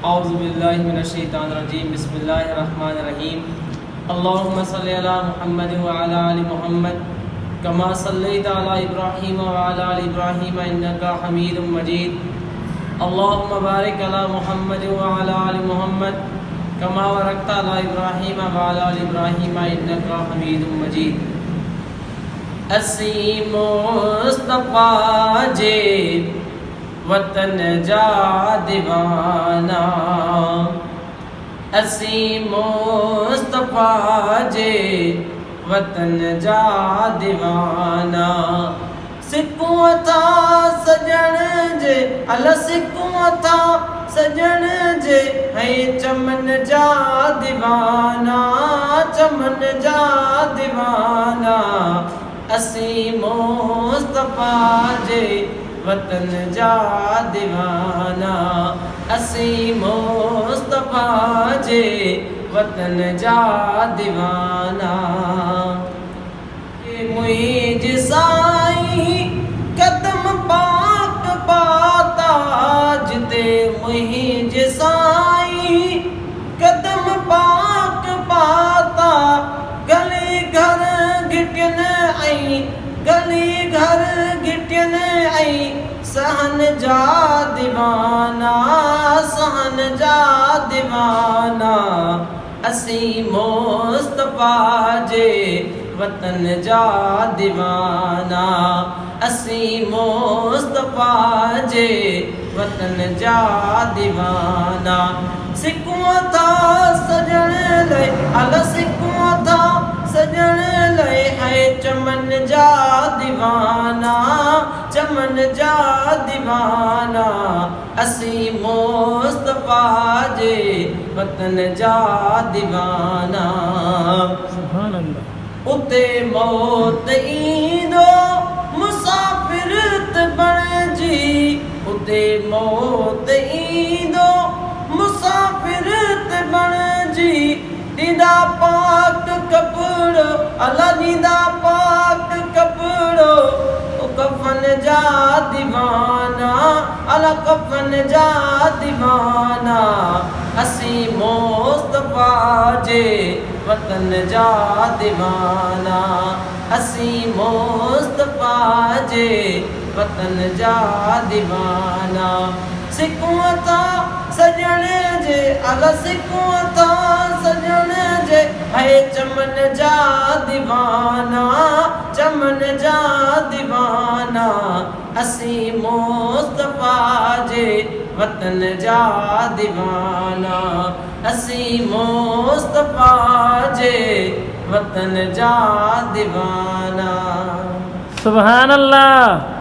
औज़ुबिल्लाहि मिनश्शैतानिर्रजीम बिस्मिल्लाहिर्रहमानिर्रहीम अल्लाहुम्मा सल्लि अला मुहम्मद व अला आलि मुहम्मद कमा सल्लैता अला इब्राहीम व अला आलि इब्राहीम इन्नका हमीदुम मजीद अल्लाहुम्मा बारिक अला मुहम्मद व अला आलि मुहम्मद कमा बारकता अला इब्राहीम व अला आलि इब्राहीम इन्नका हमीदुम मजीद। असी मुस्तफ़ा जे वतन जा दीवाना, असी मुस्तफ़ा जे वतन जा दीवाना। सिकूं था सजण जे अल सिकूं था सजण जे है चमन जा दीवाना, चमन जा दीवाना। असी मुस्तफ़ा जे वतन जा दीवाना, असी मुस्तफ़ा जे वतन जा दीवाना। मुझ साईं कदम पाक पाता जिते, मुझ साईं कदम पाक पाता। गली घर गिटियन आई, गली घर गिटियन आई सहन जा दीवाना, सहन जा दीवाना। असी मुस्तफ़ा जे वतन जा दीवाना, असी मुस्तफ़ा जे वतन जा दीवाना। सिकूं था सजण ले अल सिकूं था सजण ले है चमन जा दीवाना, चमन जा दीवाना। असी मुस्तफ़ा जे वतन जा दीवाना। सुभान अल्लाह। उते मौत ईंदो मुसाफ़िर त बणिजी, उते मौत ईंदो मुसाफ़िर त बणिजी। ॾींदा पाक कपिड़ो अला ॾींदा पाक कपिड़ो कफ़न जा दीवाना, अला कफ़न जा दीवाना। असी मुस्तफ़ा जे वतन जा दीवाना, असी मुस्तफ़ा जे वतन जा दीवाना। सिकूं था सजण जे अल सिकूं था सजण जे है चमन जा दीवाना, चमन जा दीवाना। असी मुस्तफ़ा जे वतन जा दीवाना, असी मुस्तफ़ा जे वतन जा दीवाना। सुभान अल्लाह।